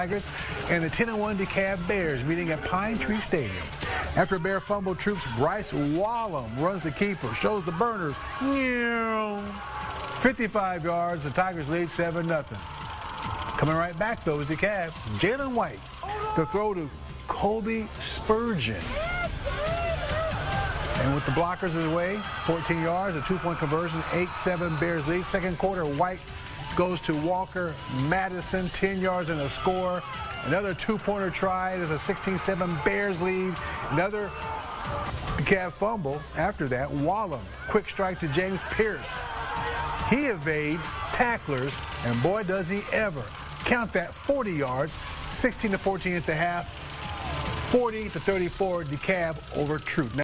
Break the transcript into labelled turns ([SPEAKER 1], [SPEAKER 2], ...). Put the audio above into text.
[SPEAKER 1] Tigers and the 10-1 DeKalb Bears meeting at Pine Tree Stadium. After a Bear fumble, Troup's Bryce Wallum runs the keeper, shows the burners. 55 yards, the Tigers lead 7-0. Coming right back, though, is DeKalb. Jalen White, the throw to Colby Spurgeon. And with the blockers his way, 14 yards, a 2-point conversion, 8-7 Bears lead. Second quarter, White goes to Walker Madison, 10 yards and a score. Another 2-pointer try. There's a 16-7 Bears lead. Another DeKalb fumble after that. Wallum, quick strike to James Pierce. He evades tacklers, and boy, does he ever. Count that, 40 yards, 16-14 at the half, 40-34 DeKalb over Troup.